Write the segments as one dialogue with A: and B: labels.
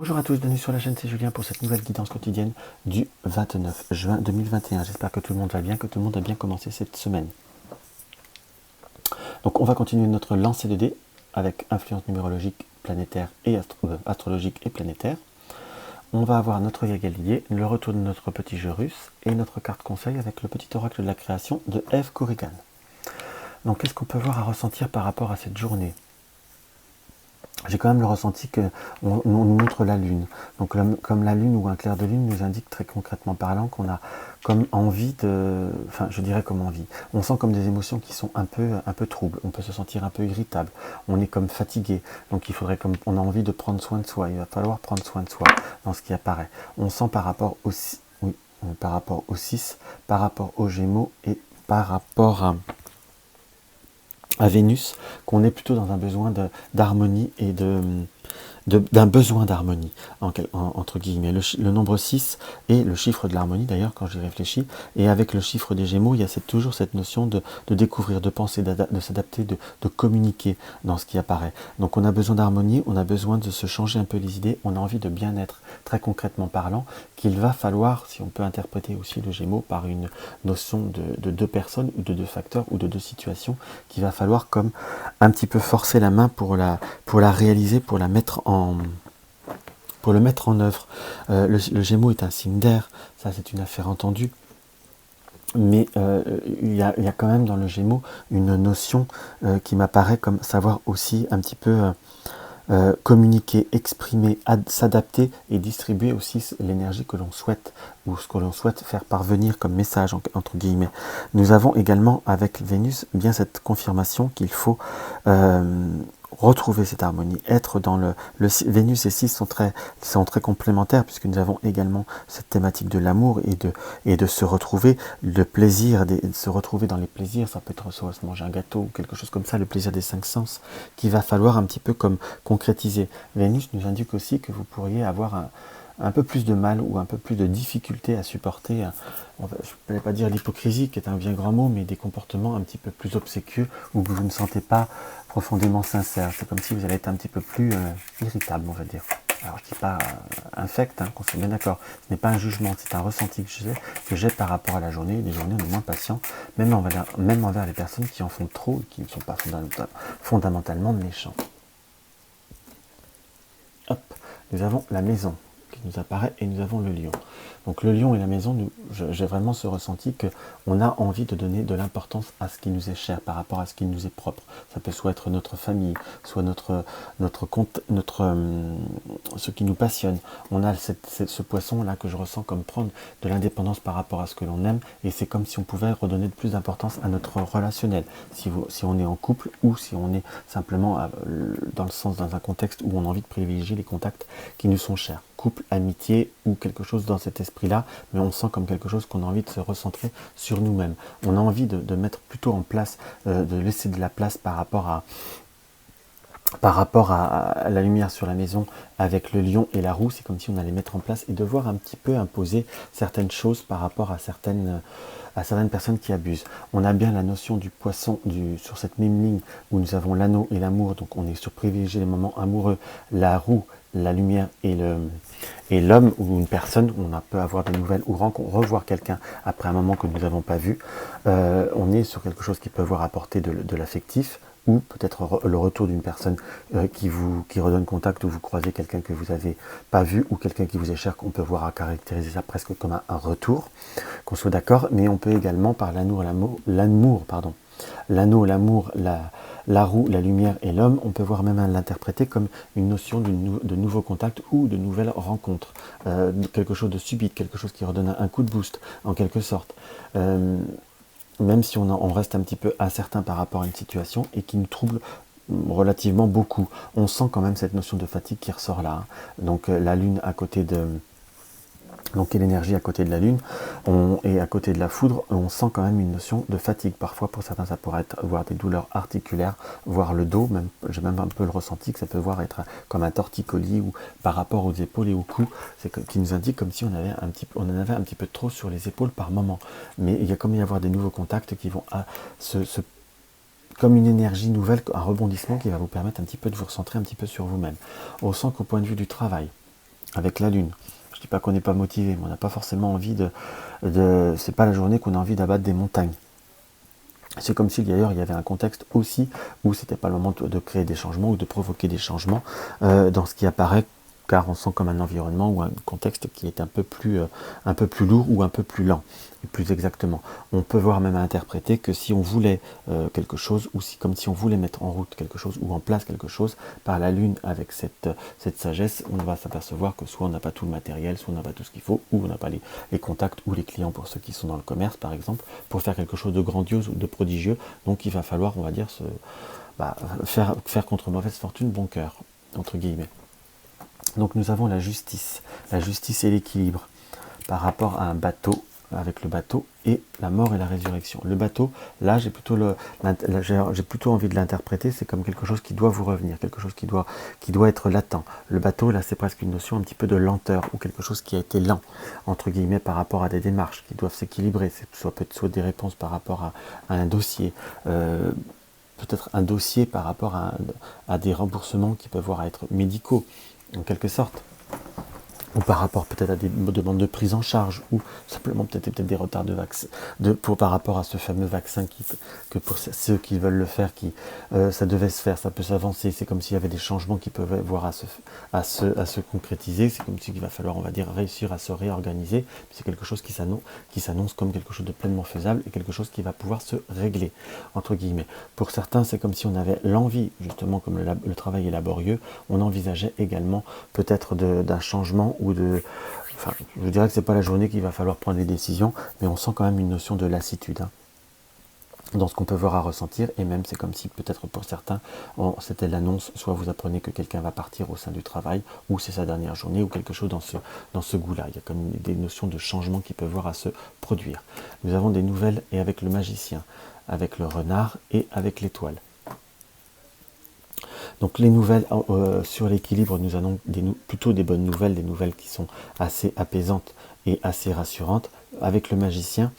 A: Bonjour à tous, bienvenue sur la chaîne, c'est Julien pour cette nouvelle guidance quotidienne du 29 juin 2021. J'espère que tout le monde va bien, que tout le monde a bien commencé cette semaine. Donc on va continuer notre lancée de dés avec influence numérologique planétaire et astrologique et planétaire. On va avoir notre Galilée, le retour de notre petit jeu russe et notre carte conseil avec le petit oracle de la création de Eve Corrigan. Donc qu'est-ce qu'on peut voir à ressentir par rapport à cette journée ? J'ai quand même le ressenti qu'on nous montre la Lune. Donc comme la Lune ou un clair de Lune nous indique très concrètement parlant qu'on a comme envie de... Enfin, je dirais comme envie. On sent comme des émotions qui sont un peu troubles. On peut se sentir un peu irritable. On est comme fatigué. Donc il faudrait comme... On a envie de prendre soin de soi. Il va falloir prendre soin de soi dans ce qui apparaît. On sent par rapport au... Oui, par rapport au 6, par rapport aux Gémeaux et par rapport à Vénus, qu'on est plutôt dans un besoin d'harmonie et d'un besoin d'harmonie, entre guillemets. Le nombre 6 est le chiffre de l'harmonie, d'ailleurs, quand j'y réfléchis, et avec le chiffre des Gémeaux, il y a toujours cette notion de découvrir, de penser, de s'adapter, de communiquer dans ce qui apparaît. Donc on a besoin d'harmonie, on a besoin de se changer un peu les idées, on a envie de bien-être, très concrètement parlant, qu'il va falloir, si on peut interpréter aussi le Gémeaux par une notion de deux personnes, ou de deux facteurs, ou de deux situations, qu'il va falloir comme un petit peu forcer la main pour la réaliser, pour le mettre en œuvre. Le Gémeaux est un signe d'air, ça c'est une affaire entendue. Mais il y a quand même dans le Gémeaux une notion qui m'apparaît comme savoir aussi un petit peu communiquer, exprimer, s'adapter et distribuer aussi l'énergie que l'on souhaite ou ce que l'on souhaite faire parvenir comme message entre guillemets. Nous avons également avec Vénus bien cette confirmation qu'il faut retrouver cette harmonie, être dans le Vénus et 6 sont très complémentaires puisque nous avons également cette thématique de l'amour et de se retrouver, le plaisir, de se retrouver dans les plaisirs, ça peut être soit se manger un gâteau ou quelque chose comme ça, le plaisir des 5 sens, qu'il va falloir un petit peu comme concrétiser. Vénus nous indique aussi que vous pourriez avoir un peu plus de mal ou un peu plus de difficulté à supporter, je ne vais pas dire l'hypocrisie qui est un bien grand mot, mais des comportements un petit peu plus obséquieux ou que vous ne sentez pas profondément sincère. C'est comme si vous allez être un petit peu plus irritable, on va dire. Alors je ne dis pas infect, qu'on soit bien d'accord, ce n'est pas un jugement, c'est un ressenti que j'ai par rapport à la journée. Des journées on est moins patient, même envers les personnes qui en font trop et qui ne sont pas fondamentalement méchants. Hop, nous avons la maison qui nous apparaît et nous avons le lion. Donc le lion et la maison, j'ai vraiment ce ressenti qu'on a envie de donner de l'importance à ce qui nous est cher par rapport à ce qui nous est propre. Ça peut soit être notre famille, soit ce qui nous passionne. On a ce poisson-là que je ressens comme prendre de l'indépendance par rapport à ce que l'on aime et c'est comme si on pouvait redonner de plus d'importance à notre relationnel. Si on est en couple ou si on est simplement dans un contexte où on a envie de privilégier les contacts qui nous sont chers. Couple, amitié ou quelque chose dans cet esprit-là, mais on sent comme quelque chose qu'on a envie de se recentrer sur nous-mêmes. On a envie de mettre plutôt en place, de laisser de la place par rapport à la lumière sur la maison avec le lion et la roue, c'est comme si on allait mettre en place et devoir un petit peu imposer certaines choses par rapport à certaines personnes qui abusent. On a bien la notion du poisson sur cette même ligne où nous avons l'anneau et l'amour, donc on est sur privilégier les moments amoureux, la roue, la lumière et l'homme ou une personne où on peut avoir des nouvelles ou revoir quelqu'un après un moment que nous n'avons pas vu. On est sur quelque chose qui peut avoir apporté de l'affectif ou peut-être le retour d'une personne qui redonne contact ou vous croisez quelqu'un que vous n'avez pas vu ou quelqu'un qui vous est cher, qu'on peut voir à caractériser ça presque comme un retour, qu'on soit d'accord, mais on peut également par l'anneau, l'amour, la roue, la lumière et l'homme, on peut voir même l'interpréter comme une notion de nouveau contact ou de nouvelle rencontre, quelque chose de subit, quelque chose qui redonne un coup de boost en quelque sorte. Même si on reste un petit peu incertain par rapport à une situation et qui nous trouble relativement beaucoup. On sent quand même cette notion de fatigue qui ressort là. Donc la lune à côté de... Donc l'énergie à côté de la lune et à côté de la foudre, on sent quand même une notion de fatigue. Parfois pour certains ça pourrait être voir des douleurs articulaires, voir le dos, j'ai même un peu le ressenti que ça peut voir être comme un torticolis ou par rapport aux épaules et au cou, qui nous indique comme si on en avait un petit peu trop sur les épaules par moment. Mais il y a comme y avoir des nouveaux contacts qui vont comme une énergie nouvelle, un rebondissement qui va vous permettre un petit peu de vous recentrer un petit peu sur vous-même. On sent qu'au point de vue du travail, avec la lune. Je ne dis pas qu'on n'est pas motivé, mais on n'a pas forcément envie c'est pas la journée qu'on a envie d'abattre des montagnes. C'est comme si d'ailleurs il y avait un contexte aussi où c'était pas le moment de créer des changements ou de provoquer des changements dans ce qui apparaît, car on sent comme un environnement ou un contexte qui est un peu plus lourd ou un peu plus lent, et plus exactement. On peut voir même à interpréter que si on voulait quelque chose, ou comme si on voulait mettre en route quelque chose ou en place quelque chose, par la lune avec cette sagesse, on va s'apercevoir que soit on n'a pas tout le matériel, soit on n'a pas tout ce qu'il faut, ou on n'a pas les contacts ou les clients pour ceux qui sont dans le commerce par exemple, pour faire quelque chose de grandiose ou de prodigieux. Donc il va falloir, on va dire, faire contre mauvaise fortune bon cœur, entre guillemets. Donc nous avons la justice et l'équilibre par rapport à un bateau, avec le bateau, et la mort et la résurrection. Le bateau, là j'ai plutôt envie de l'interpréter, c'est comme quelque chose qui doit vous revenir, quelque chose qui doit être latent. Le bateau, là c'est presque une notion un petit peu de lenteur, ou quelque chose qui a été lent, entre guillemets, par rapport à des démarches qui doivent s'équilibrer. C'est peut-être des réponses par rapport à un dossier, peut-être un dossier par rapport à des remboursements qui peuvent être médicaux, en quelque sorte, ou par rapport peut-être à des demandes de prise en charge, ou simplement peut-être des retards de vaccin, par rapport à ce fameux vaccin que pour ceux qui veulent le faire, ça devait se faire, ça peut s'avancer. C'est comme s'il y avait des changements qui peuvent avoir à se concrétiser. C'est comme s'il va falloir, on va dire, réussir à se réorganiser. C'est quelque chose qui s'annonce comme quelque chose de pleinement faisable et quelque chose qui va pouvoir se régler, entre guillemets. Pour certains, c'est comme si on avait l'envie, justement, comme le travail est laborieux, on envisageait également peut-être d'un changement enfin, je dirais que c'est pas la journée qu'il va falloir prendre des décisions, mais on sent quand même une notion de lassitude dans ce qu'on peut voir à ressentir, et même c'est comme si peut-être pour certains, c'était l'annonce, soit vous apprenez que quelqu'un va partir au sein du travail, ou c'est sa dernière journée, ou quelque chose dans ce goût-là. Il y a comme des notions de changement qui peuvent voir à se produire. Nous avons des nouvelles, et avec le magicien, avec le renard, et avec l'étoile. Donc les nouvelles sur l'équilibre, nous avons plutôt des bonnes nouvelles, des nouvelles qui sont assez apaisantes et assez rassurantes. Avec le magicien,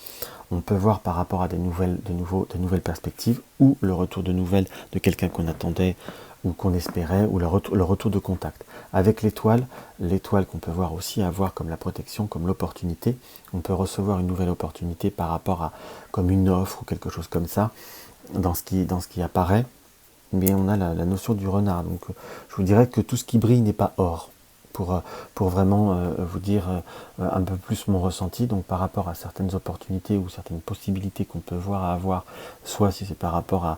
A: on peut voir par rapport à de nouvelles perspectives, ou le retour de nouvelles de quelqu'un qu'on attendait ou qu'on espérait, ou le retour de contact. Avec l'étoile qu'on peut voir aussi avoir comme la protection, comme l'opportunité, on peut recevoir une nouvelle opportunité par rapport à comme une offre ou quelque chose comme ça, dans ce qui apparaît. Mais on a la notion du renard. Donc je vous dirais que tout ce qui brille n'est pas or, pour vraiment vous dire un peu plus mon ressenti. Donc par rapport à certaines opportunités ou certaines possibilités qu'on peut voir à avoir, soit si c'est par rapport à,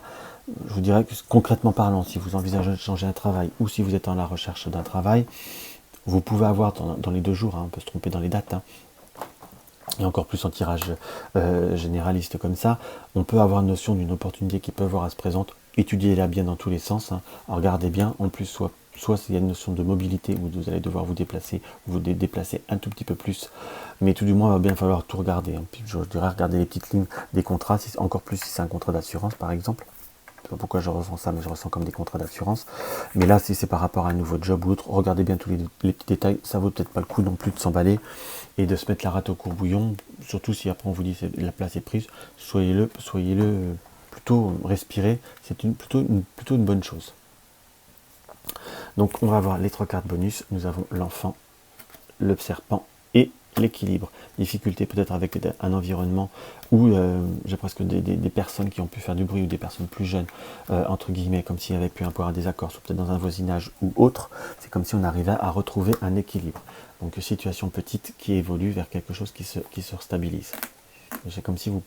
A: je vous dirais que concrètement parlant, si vous envisagez de changer un travail, ou si vous êtes en la recherche d'un travail, vous pouvez avoir dans les 2 jours, on peut se tromper dans les dates, et encore plus en tirage généraliste comme ça, on peut avoir une notion d'une opportunité qui peut voir à se présenter. Étudiez-la bien dans tous les sens, regardez bien, en plus soit s'il y a une notion de mobilité où vous allez devoir vous déplacer un tout petit peu plus, mais tout du moins il va bien falloir tout regarder. Puis je dirais regarder les petites lignes des contrats, encore plus si c'est un contrat d'assurance par exemple. Je ne sais pas pourquoi je ressens ça, mais je ressens comme des contrats d'assurance. Mais là, si c'est par rapport à un nouveau job ou autre, regardez bien tous les petits détails. Ça vaut peut-être pas le coup non plus de s'emballer et de se mettre la rate au courbouillon. Surtout si après on vous dit que la place est prise, soyez-le plutôt respirer. C'est plutôt une bonne chose. Donc on va voir les 3 cartes bonus. Nous avons l'enfant, le serpent et l'équilibre. Difficulté peut-être avec un environnement où j'ai presque des personnes qui ont pu faire du bruit, ou des personnes plus jeunes, entre guillemets, comme s'il y avait pu avoir un désaccord, soit peut-être dans un voisinage ou autre. C'est comme si on arrivait à retrouver un équilibre. Donc situation petite qui évolue vers quelque chose qui se stabilise. C'est comme si vous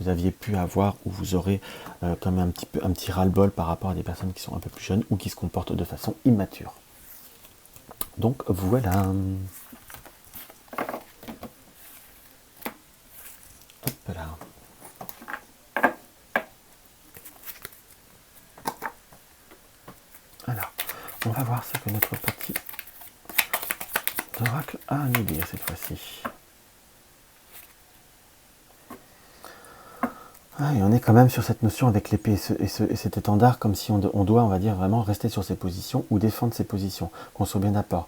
A: aviez pu avoir, ou vous aurez comme un petit ras-le-bol par rapport à des personnes qui sont un peu plus jeunes ou qui se comportent de façon immature. Donc voilà. Hop là. Alors, on va voir ce que notre petit oracle a à nous dire cette fois-ci. Et on est quand même sur cette notion avec l'épée et cet étendard, comme si on doit, on va dire, vraiment rester sur ses positions ou défendre ses positions, qu'on soit bien d'accord.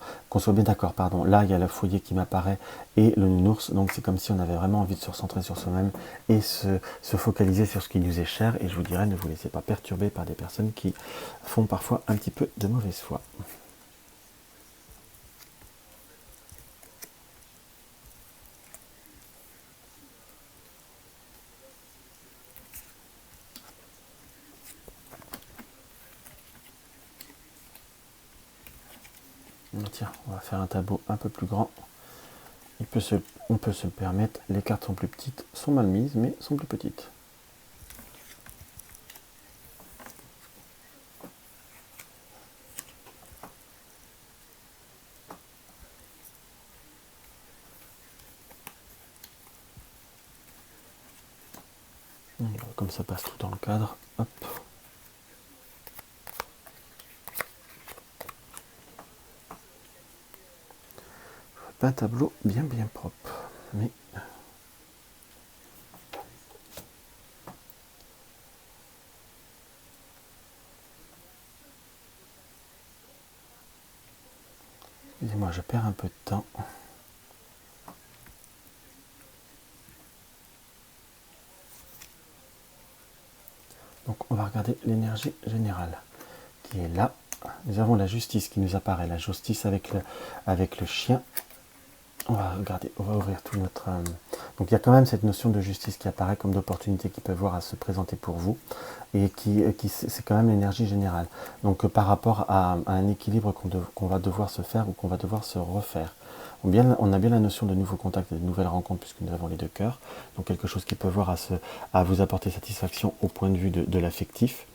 A: Là, il y a le foyer qui m'apparaît et le nounours, donc c'est comme si on avait vraiment envie de se recentrer sur soi-même et se focaliser sur ce qui nous est cher. Et je vous dirais, ne vous laissez pas perturber par des personnes qui font parfois un petit peu de mauvaise foi. Tiens, on va faire un tableau un peu plus grand. On peut se le permettre. Les cartes sont plus petites, sont mal mises, mais sont plus petites. Comme ça passe tout dans le cadre. Hop. Pas un tableau bien propre, mais excusez-moi, je perds un peu de temps. Donc on va regarder l'énergie générale qui est là. Nous avons la justice qui nous apparaît, la justice avec le chien. On va regarder, on va ouvrir tout notre... Donc il y a quand même cette notion de justice qui apparaît comme d'opportunité qui peut voir à se présenter pour vous. Et c'est quand même l'énergie générale. Donc par rapport à un équilibre qu'on va devoir se faire ou qu'on va devoir se refaire. On a bien la notion de nouveaux contacts et de nouvelles rencontres puisque nous avons les deux cœurs. Donc quelque chose qui peut voir à vous apporter satisfaction au point de vue de l'affectif.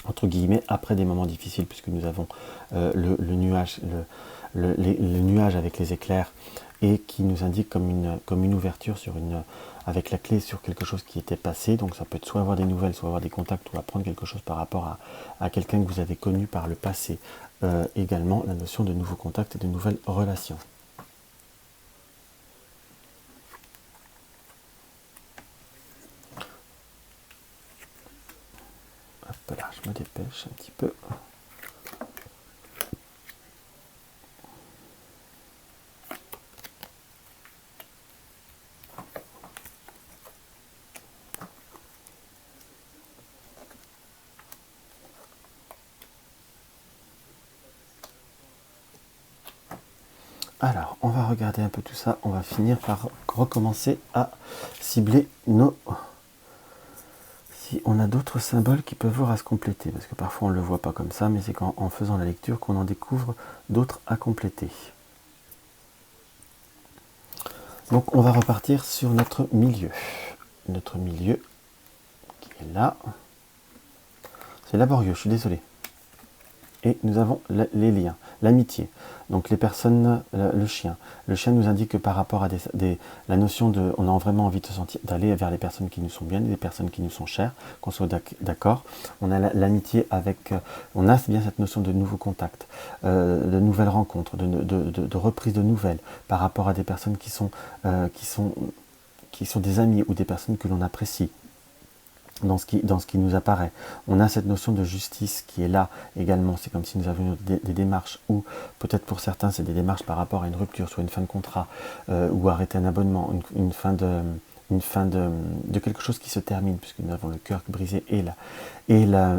A: Entre guillemets, après des moments difficiles puisque nous avons le nuage, les nuages avec les éclairs et qui nous indique comme une ouverture avec la clé sur quelque chose qui était passé. Donc ça peut être soit avoir des nouvelles, soit avoir des contacts ou apprendre quelque chose par rapport à quelqu'un que vous avez connu par le passé. Également la notion de nouveaux contacts et de nouvelles relations. Hop là, je me dépêche un petit peu. Alors, on va regarder un peu tout ça. On va finir par recommencer à cibler nos... Si on a d'autres symboles qui peuvent voir à se compléter, parce que parfois on ne le voit pas comme ça, mais c'est en faisant la lecture qu'on en découvre d'autres à compléter. Donc on va repartir sur notre milieu. Notre milieu qui est là. C'est laborieux, je suis désolé. Et nous avons les liens, l'amitié. Donc les personnes, le chien. Le chien nous indique que par rapport à la notion de, on a vraiment envie d'aller vers les personnes qui nous sont bien, les personnes qui nous sont chères, qu'on soit d'accord. On a l'amitié avec, on a bien cette notion de nouveaux contacts, de nouvelles rencontres, de reprise de nouvelles par rapport à des personnes qui sont des amis ou des personnes que l'on apprécie. Dans ce qui nous apparaît. On a cette notion de justice qui est là également. C'est comme si nous avions des démarches, ou peut-être pour certains c'est des démarches par rapport à une rupture, soit une fin de contrat, ou arrêter un abonnement, une fin de quelque chose qui se termine, puisque nous avons le cœur brisé et la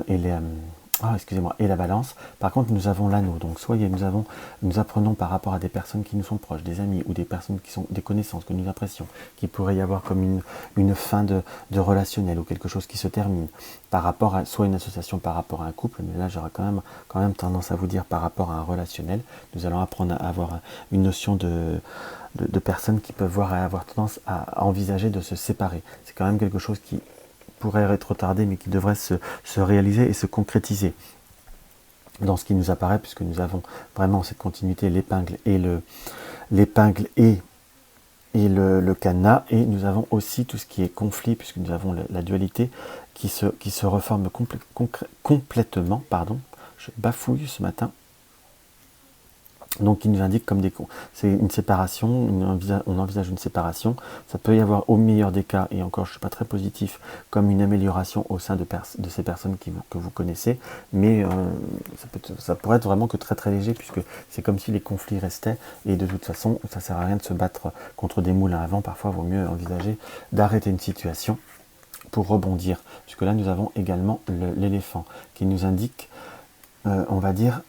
A: balance. Par contre, nous avons l'anneau. Donc, soit nous apprenons par rapport à des personnes qui nous sont proches, des amis ou des personnes qui sont des connaissances que nous apprécions, qu'il pourrait y avoir comme une fin de relationnel ou quelque chose qui se termine par rapport à soit une association par rapport à un couple, mais là j'aurais quand même tendance à vous dire par rapport à un relationnel. Nous allons apprendre à avoir une notion de personnes qui peuvent avoir tendance à envisager de se séparer. C'est quand même quelque chose qui pourrait être retardé, mais qui devrait se réaliser et se concrétiser dans ce qui nous apparaît, puisque nous avons vraiment cette continuité, l'épingle et le cadenas, et nous avons aussi tout ce qui est conflit, puisque nous avons la dualité qui se reforme complètement, pardon, je bafouille ce matin. Donc qui nous indique comme c'est une séparation, on envisage une séparation, ça peut y avoir au meilleur des cas, et encore je ne suis pas très positif, comme une amélioration au sein de ces personnes que vous connaissez, mais ça pourrait être vraiment que très très léger, puisque c'est comme si les conflits restaient, et de toute façon ça ne sert à rien de se battre contre des moulins à vent. Parfois il vaut mieux envisager d'arrêter une situation pour rebondir, puisque là nous avons également l'éléphant qui nous indique, on va dire,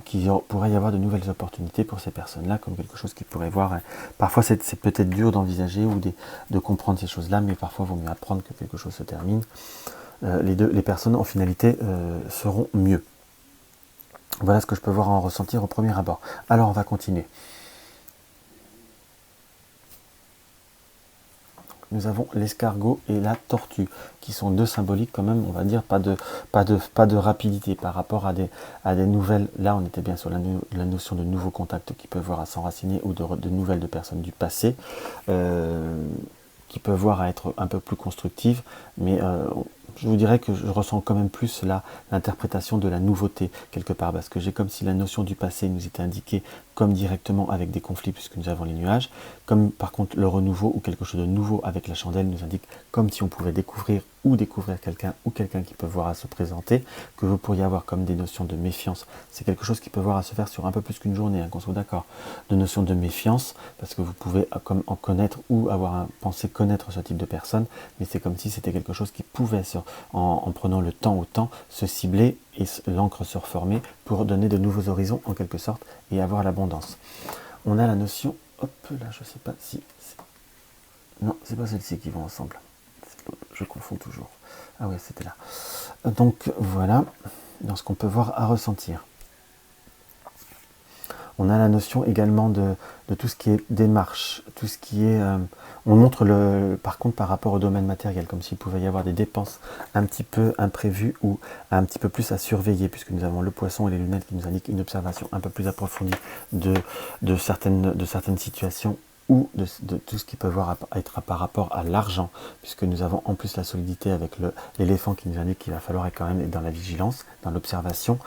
A: qu'il pourrait y avoir de nouvelles opportunités pour ces personnes-là, comme quelque chose qui pourrait voir. Parfois, c'est peut-être dur d'envisager ou de comprendre ces choses-là, mais parfois, il vaut mieux apprendre que quelque chose se termine. Les personnes, en finalité, seront mieux. Voilà ce que je peux voir en ressentir au premier abord. Alors on va continuer. Nous avons l'escargot et la tortue, qui sont deux symboliques quand même, on va dire, pas de rapidité par rapport à des nouvelles. Là, on était bien sur la notion de nouveaux contacts qui peuvent voir à s'enraciner ou de nouvelles de personnes du passé, qui peuvent voir à être un peu plus constructives, mais je vous dirais que je ressens quand même plus là l'interprétation de la nouveauté quelque part, parce que j'ai comme si la notion du passé nous était indiquée comme directement avec des conflits puisque nous avons les nuages, comme par contre le renouveau ou quelque chose de nouveau avec la chandelle nous indique comme si on pouvait découvrir quelqu'un ou quelqu'un qui peut voir à se présenter, que vous pourriez avoir comme des notions de méfiance. C'est quelque chose qui peut voir à se faire sur un peu plus qu'une journée, hein, qu'on soit d'accord. De notions de méfiance, parce que vous pouvez comme en connaître ou penser connaître ce type de personne, mais c'est comme si c'était quelque chose qui pouvait, en prenant le temps au temps, se cibler et l'encre se reformer pour donner de nouveaux horizons en quelque sorte et avoir l'abondance. On a la notion, hop là, je sais pas si... Non, c'est pas celle-ci qui vont ensemble. Je confonds toujours. Ah ouais, c'était là. Donc voilà, dans ce qu'on peut voir à ressentir. On a la notion également de tout ce qui est démarche, tout ce qui est... on montre par contre par rapport au domaine matériel, comme s'il pouvait y avoir des dépenses un petit peu imprévues ou un petit peu plus à surveiller, puisque nous avons le poisson et les lunettes qui nous indiquent une observation un peu plus approfondie de certaines situations ou de tout ce qui peut être par rapport à l'argent, puisque nous avons en plus la solidité avec l'éléphant qui nous indique qu'il va falloir quand même être dans la vigilance, dans l'observation,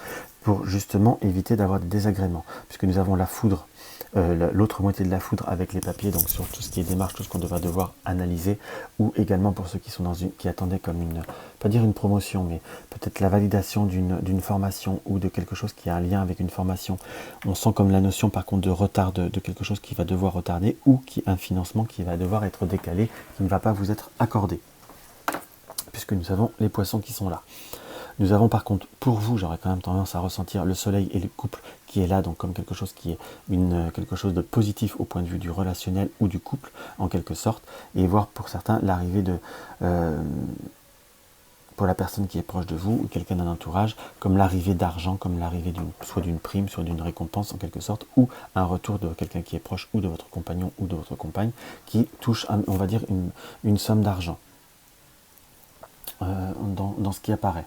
A: pour justement éviter d'avoir des désagréments, puisque nous avons la foudre, l'autre moitié de la foudre avec les papiers, donc sur tout ce qui est démarche, tout ce qu'on va devoir analyser, ou également pour ceux qui sont qui attendaient comme pas dire une promotion, mais peut-être la validation d'une formation ou de quelque chose qui a un lien avec une formation. On sent comme la notion par contre de retard, de quelque chose qui va devoir retarder, ou un financement qui va devoir être décalé, qui ne va pas vous être accordé, puisque nous avons les poissons qui sont là. Nous avons par contre, pour vous, j'aurais quand même tendance à ressentir le soleil et le couple qui est là, donc comme quelque chose qui est quelque chose de positif au point de vue du relationnel ou du couple, en quelque sorte, et voir pour certains l'arrivée pour la personne qui est proche de vous ou quelqu'un d'un entourage, comme l'arrivée d'argent, comme l'arrivée soit d'une prime, soit d'une récompense en quelque sorte, ou un retour de quelqu'un qui est proche ou de votre compagnon ou de votre compagne, qui touche, on va dire, une somme d'argent dans ce qui apparaît.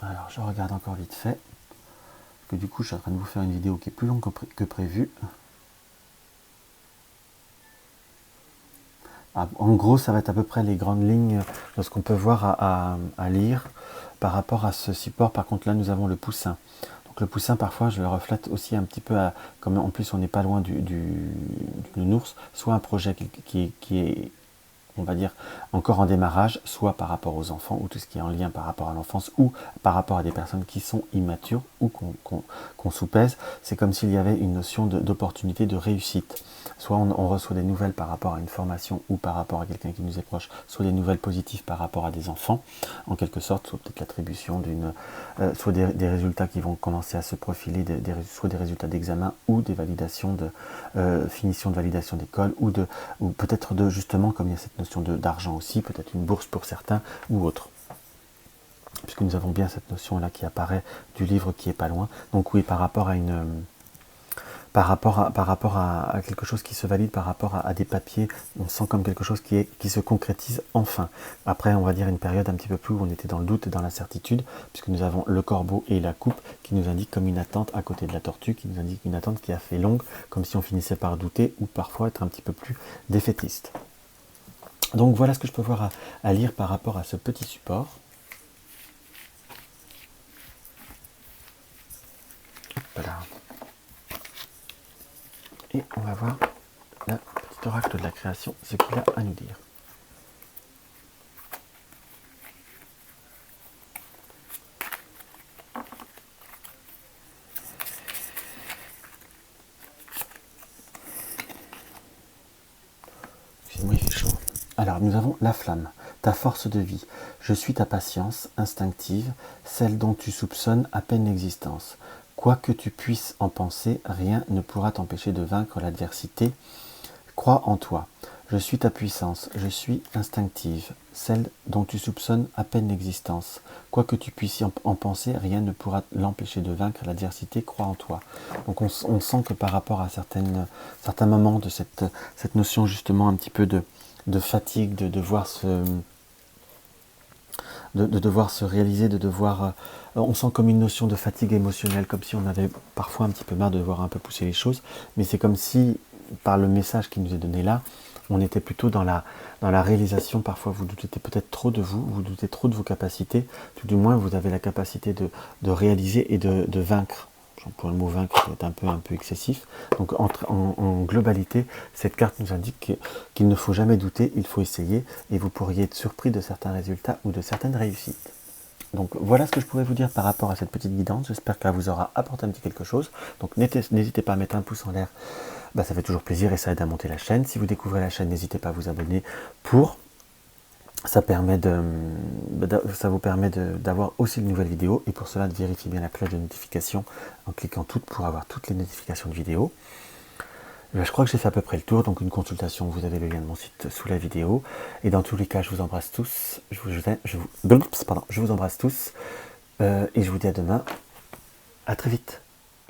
A: Alors, je regarde encore vite fait, parce que du coup, je suis en train de vous faire une vidéo qui est plus longue que prévu. En gros, ça va être à peu près les grandes lignes de ce qu'on peut voir à lire par rapport à ce support. Par contre, là, nous avons le poussin. Donc, le poussin, parfois, je le reflète aussi un petit peu, comme en plus, on n'est pas loin du nounours, soit un projet qui est on va dire, encore en démarrage, soit par rapport aux enfants, ou tout ce qui est en lien par rapport à l'enfance, ou par rapport à des personnes qui sont immatures, ou qu'on sous-pèse. C'est comme s'il y avait une notion d'opportunité, de réussite. Soit on reçoit des nouvelles par rapport à une formation, ou par rapport à quelqu'un qui nous est proche, soit des nouvelles positives par rapport à des enfants, en quelque sorte, soit peut-être l'attribution soit des résultats qui vont commencer à se profiler, soit des résultats d'examen, ou des validations finition de validation d'école, ou peut-être justement, comme il y a cette notion d'argent aussi, peut-être une bourse pour certains ou autre. Puisque nous avons bien cette notion-là qui apparaît du livre qui est pas loin. Donc oui, par rapport à quelque chose qui se valide, par rapport à des papiers, on sent comme quelque chose qui se concrétise enfin. Après, on va dire une période un petit peu plus où on était dans le doute et dans l'incertitude, puisque nous avons le corbeau et la coupe qui nous indiquent comme une attente à côté de la tortue, qui nous indique une attente qui a fait longue, comme si on finissait par douter ou parfois être un petit peu plus défaitiste. Donc voilà ce que je peux voir à lire par rapport à ce petit support. Voilà. Et on va voir le petit oracle de la création, ce qu'il a à nous dire. Excusez-moi, il fait chaud. Alors, nous avons la flamme, ta force de vie. Je suis ta patience instinctive, celle dont tu soupçonnes à peine l'existence. Quoi que tu puisses en penser, rien ne pourra t'empêcher de vaincre l'adversité. Crois en toi. Je suis ta puissance, je suis instinctive, celle dont tu soupçonnes à peine l'existence. Quoi que tu puisses en penser, rien ne pourra l'empêcher de vaincre l'adversité, crois en toi. Donc on sent que par rapport à certains moments de cette notion justement un petit peu de fatigue, de devoir se réaliser, on sent comme une notion de fatigue émotionnelle, comme si on avait parfois un petit peu marre de devoir un peu pousser les choses, mais c'est comme si, par le message qui nous est donné là, on était plutôt dans la réalisation. Parfois vous doutez peut-être trop de vous doutez trop de vos capacités, tout du moins vous avez la capacité de réaliser et de vaincre. Pour le mot vaincre, c'est un peu excessif. Donc en globalité, cette carte nous indique qu'il ne faut jamais douter, il faut essayer, et vous pourriez être surpris de certains résultats ou de certaines réussites. Donc voilà ce que je pouvais vous dire par rapport à cette petite guidance. J'espère qu'elle vous aura apporté un petit quelque chose. Donc n'hésitez pas à mettre un pouce en l'air, ça fait toujours plaisir et ça aide à monter la chaîne. Si vous découvrez la chaîne, n'hésitez pas à vous abonner ça vous permet d'avoir aussi de nouvelles vidéos, et pour cela de vérifier bien la cloche de notification en cliquant toutes pour avoir toutes les notifications de vidéos. Je crois que j'ai fait à peu près le tour, donc une consultation, vous avez le lien de mon site sous la vidéo. Et dans tous les cas, je vous embrasse tous, je vous embrasse tous, et je vous dis à demain, à très vite.